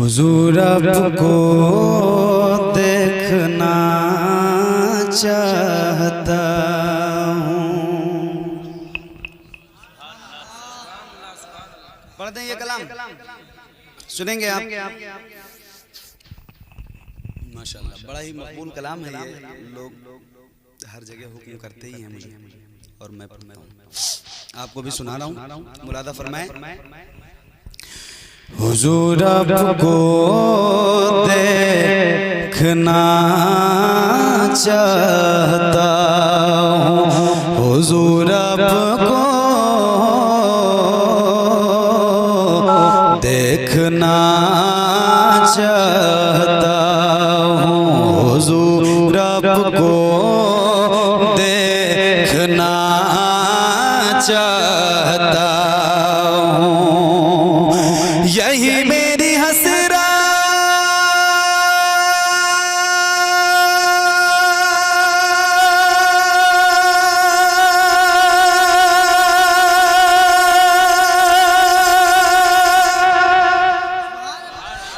हुजूर आपको देखना चाहता हूँ। पढ़ दें ये कलाम, सुनेंगे आप? माशाल्लाह, बड़ा ही मकबूल कलाम है ये। लोग हर जगह हुक्म करते ही हैं मुझे, और मैं पढ़ता हूँ, आपको भी सुना रहा हूँ। मुरादा फरमाए। हुजूर आपको देखना चाहता हूँ, हुजूर आपको देखना चाहता हूँ, हुजूर आपको देखना चाहता हूँ। यही मेरी हसरा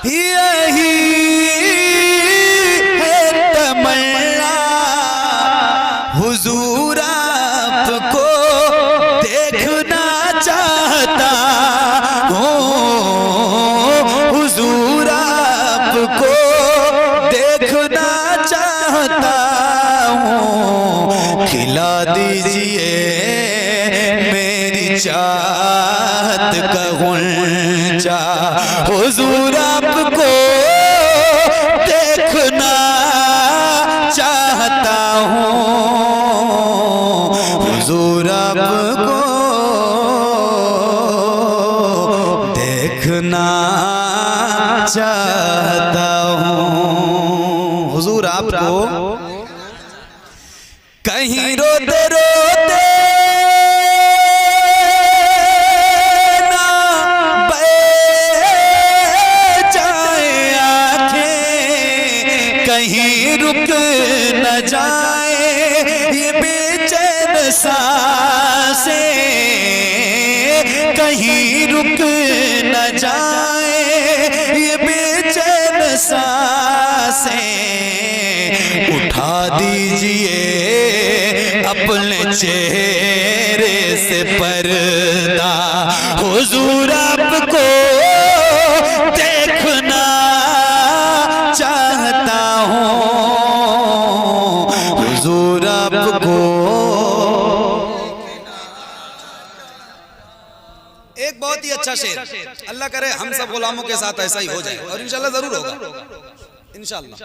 यही है तमन्ना, हुजूर आपको देखना चाहता हूँ, हुजूर आपको देखना चाहता हूँ। खिला दीजिए मेरी चाहत का गुंजा, हुजूर आपको देखना चाहता हूँ, हुजूर आपको देखना चाहता हूँ। हुजूर आपको कहीं रोते रोते ना बह जाए आँखें, कहीं रुक न जाए ये बेचैन सांसें, कहीं रुक न जाए ये बेचैन सांसें। उठा दीजिए अपने चेहरे से पर्दा, हुजूर आपको देखना चाहता हूँ, हुजूर आपको। एक बहुत ही अच्छा शेर, अल्लाह करे हम सब गुलामों के साथ ऐसा ही हो जाए, और इंशाल्लाह जरूर होगा, इंशाल्लाह।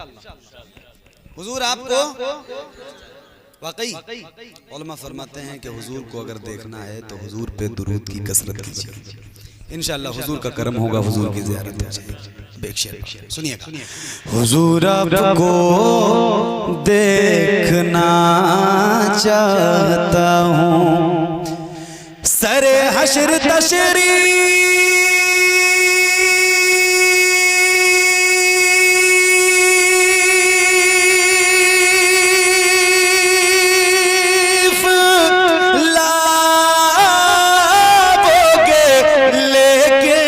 हुजूर आपको वाकई उलमा फरमाते हैं कि हुजूर को अगर देखना है तो हुजूर पे दुरूद की कसरत कीजिए, इंशाल्लाह हुजूर का करम होगा, हुजूर की ज़ियारत हो जाएगी। बेशक सुनिएगा। हुजूर आपको देखना चाहता हूँ, सरे हश्र तशरीफ लाओगे लेके,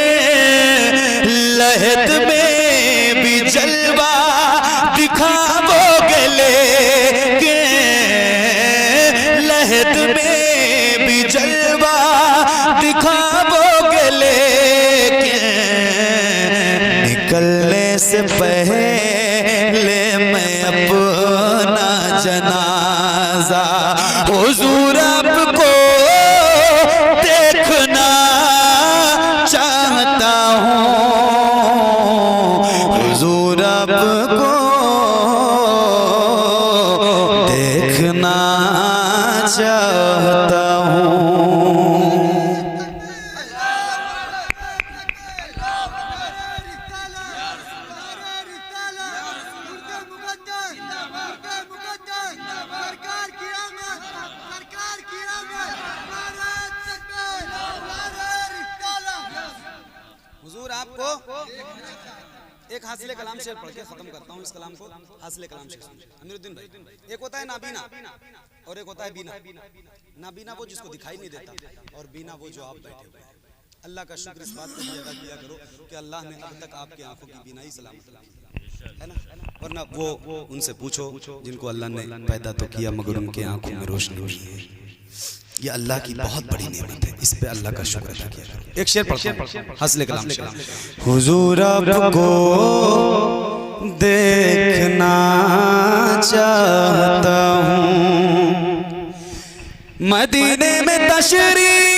लहद में भी जलवा दिखाओगे लेके, लहद में भी जलवा दिखाओगे लेके, निकलने से पहले मैं अपना जनाजा, हुजूर आपको देखना चाहता हूँ, हुजूर आपको देखना चाहता हूँ। हुजूर आपको एक हासिले कलाम शेर पढ़ के खत्म करता हूँ इस कलाम को। हासिले कलाम शेर अमीरुद्दीन भाई, एक होता है नाबीना और एक होता है बीना। नाबीना वो जिसको दिखाई नहीं देता, और बीना वो जो आप बैठे हुए हैं। अल्लाह का शुक्र इस बात पे भी अदा किया करो कि अल्लाह ने अब तक आपकी आंखों की बीनाई सलामत रखी है ना, वरना वो उनसे पूछो जिनको अल्लाह ने पैदा तो किया मगर उनके आंखों में रोशनी नहीं है। ये अल्लाह की बहुत बड़ी नेमत है, इस पे अल्लाह का शुक्र अदा किया करो। एक शेर पढ़ते हैं, हस्ले कलाम शेर। हुजूर आपको देखना चाहता हूँ, मदीने में तशरीफ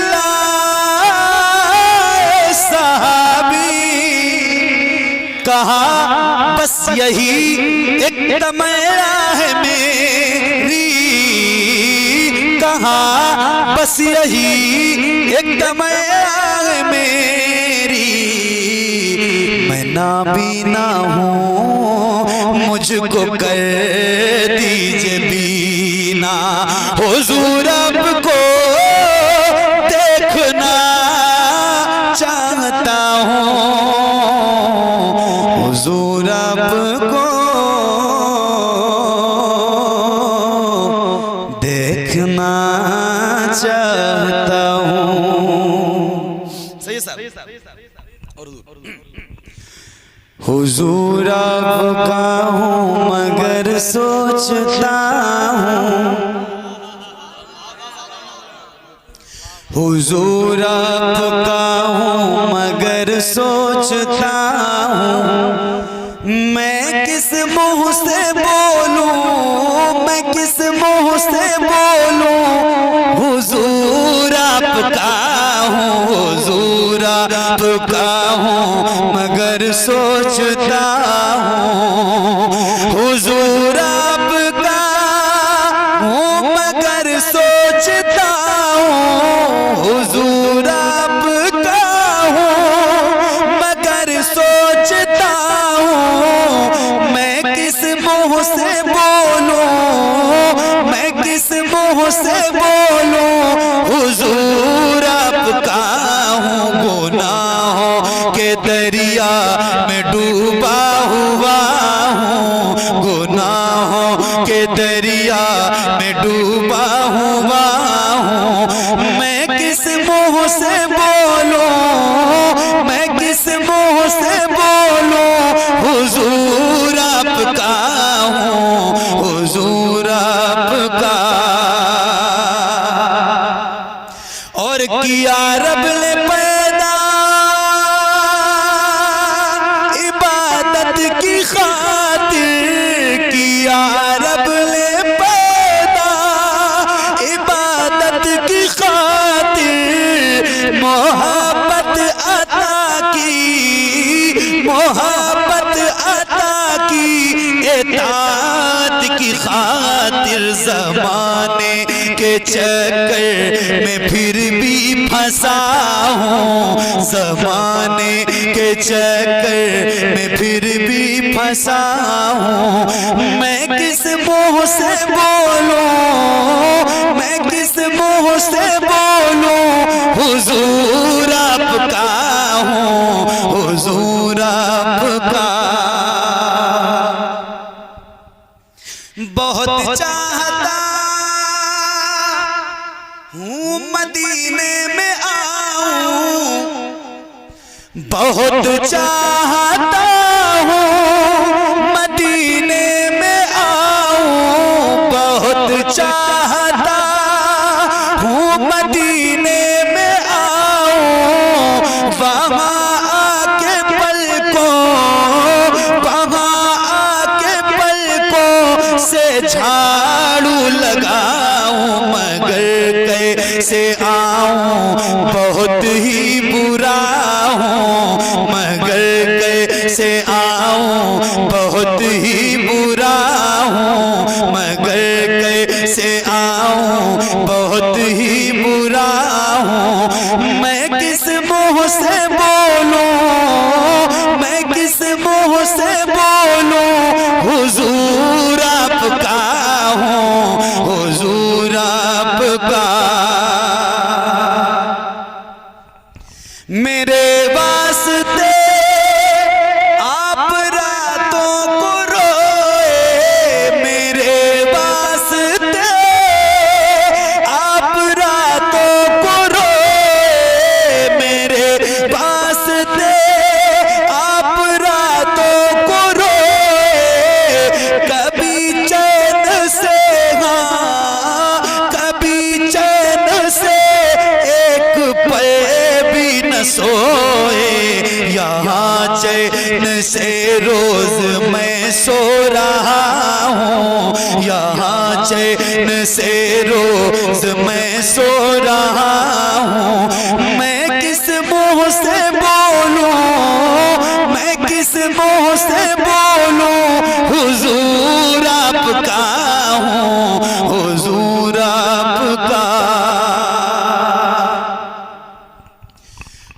लाए सहाबी, कहा बस यही एक तमन्ना है मेरी, कहा बस यही एक तमन्ना है मेरी, मैं नाबीना हूँ मुझको कर दीजिए बीना, हुजूर आपको देखना चाहता हूँ, हुजूर आपको देखना चाहता हूँ। सही है साहब। और हुजूर आपका हूँ मगर सोचता हूँ, हुजूर आपका हूँ मगर सोचता हूँ, मैं किस मुँह से बोलूँ, मैं किस मुँह से बोलूँ, हुजूर आपका हूँ, हुजूर आपका हूँ मगर सोचता हूँ, हुजूर आपका हूँ मगर सोचता हूँ, हुजूर आपका हूँ मगर सोचता हूँ, मैं किस मुँह से बोलूँ, मैं किस मुँह से बोलूँ, हुजूर आपका हूँ गुनाहों के दरिया में डूबा हुआ हूँ, गुनाहों के दरिया में डूबा हुआ हूँ, मैं किस मुँह से बोलूँ, मैं किस मुँह से बोलूँ, हुजूर आपका हूँ, हुजूर आपका। और किया रब ने पैदा इबादत की खातिर, किया रब ने पैदा इबादत की खातिर, मोहब्बत अता की, मोहब्बत अता की, इताअत की खातिर, ज़माने के चक्कर में फिर भी फंसा हूँ, ज़माने के चक्कर में फिर भी फंसा हूँ, मैं किस मुँह से बोलूँ, मैं किस मुँह से बोलूँ, हुजूर आपका हूँ, हुजूर आपका। बहुत चाहता हूँ मदीने में आऊं, बहुत चाहता हूँ मदीने में आऊं, बहुत चाहता हूँ मदीने में आऊं, वहाँ आके पलकों, वहाँ आके पलकों से झाड़ू लगाऊं, मगर कैसे आऊं बहुत ही बुरा हूँ, मगर कैसे आऊं बहुत ही बुरा हूँ, मगर कैसे आऊं बहुत ही बुरा हूँ, मैं किस मुँह से बोलूं, मैं किस मुँह से बोलूं, हुजूर आपका हूँ, हुजूर आपका। मेरे वास्ते सोए, यहाँ चैन से रोज मैं सो रहा हूँ, यहाँ चैन से रोज मैं सो रहा हूँ। मैं किस मुँह से बोलूं, मैं किस मुँह से बोलूं, हुजूर आपका हूँ, हुजूर आपका।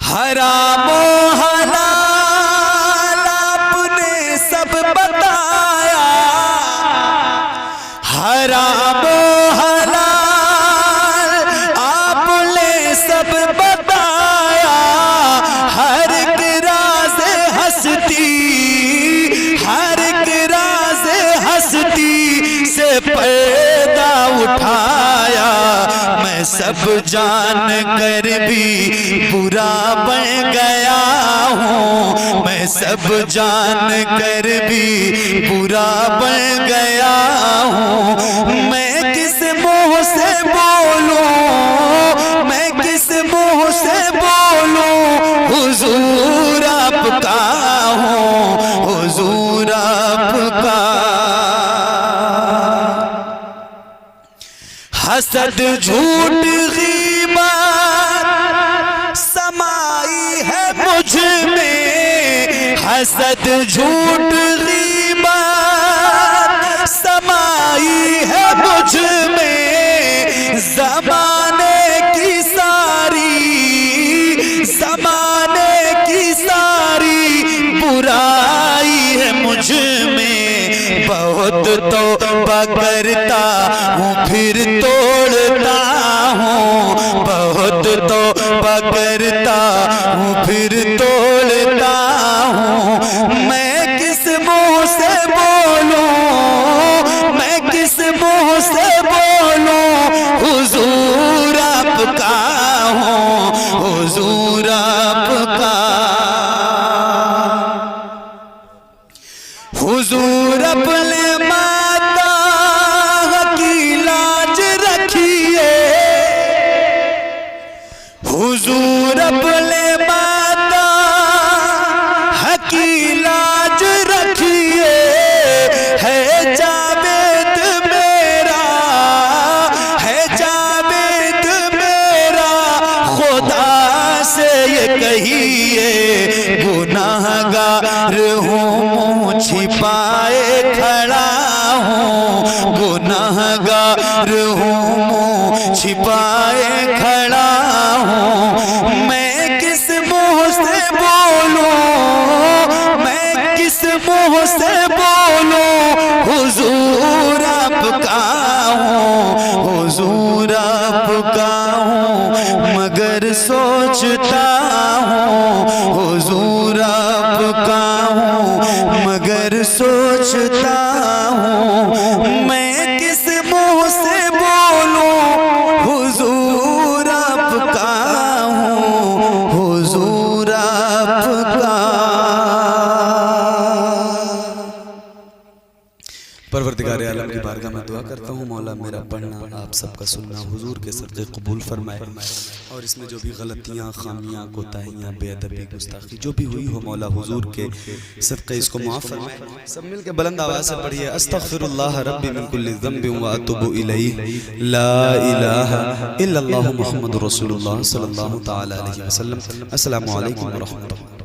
हरामो हलाल आपने सब बताया, हरामो हलाल आपने सब बताया। हर एक राज़ हस्ती, हर एक राज़ हस्ती से पर्दा उठाया। मैं सब जान कर भी बुरा बन गया हूँ, मैं सब जान कर भी बुरा बन गया हूँ। मैं किस मुँह से बोलूं, मैं किस मुँह से बोलूं, हुजूर आपका हूँ, हुजूर आपका। हसद झूठ गीबत समाई है मुझ में, हसद झूठ गीबत समाई है मुझ में। ज़माने की सारी, ज़माने की सारी बुराई है मुझ में। बहुत तौबा करता हूँ फिर तोड़ता हूँ, बहुत तौबा करता हूँ फिर तोड़ता हूँ। मैं किस मुँह से बोलूं, मैं किस मुँह से बोलूं, हुजूर आपका हूँ, हुजूर आपका। हुजूर अपने माता की लाज रखिए, हुजूर अपने माता की लाज रखिए। है जावेद मेरा, है जावेद मेरा, खुदा से ये कहिए गुनाहगार हूँ, छिपाए खड़ा हूँ, गुनाहगार हूँ, छिपाए खड़ा हूँ। मैं किस मुँह से बोलूं, मैं किस मुँह से बोलूं, हुजूर आपका हूँ, हुजूर आपका हूँ। मगर सोचता हूँ, हुजूर आपका हूँ, मगर सोचता हूँ। मैं किस मुँह से बोलूं, हुजूर आपका हूँ, हुजूर आपका। परवरदिगार आलम की बारगाह में दुआ करता हूँ, मौला मेरा पढ़ना आप सबका सुनना हुजूर के सदक़े कबूल फरमाए, और इसमें जो भी गलतियाँ, खामियाँ, कोताहियाँ, बेअदबी, गुस्ताखी जो भी हुई हो, मौला हुजूर के सदक़े इसको माफ़ फरमाए। सब मिल के बुलंद आवाज़ से पढ़िए, अस्तग़फिरुल्लाह रब्बी मिन कुल्लि ज़ंबिन व अतूबु इलैहि, ला इलाहा इल्लल्लाहु मुहम्मदुर रसूलुल्लाह सल्लल्लाहु तआला अलैहि वसल्लम। अस्सलामु अलैकुम व रहमतुल्लाह।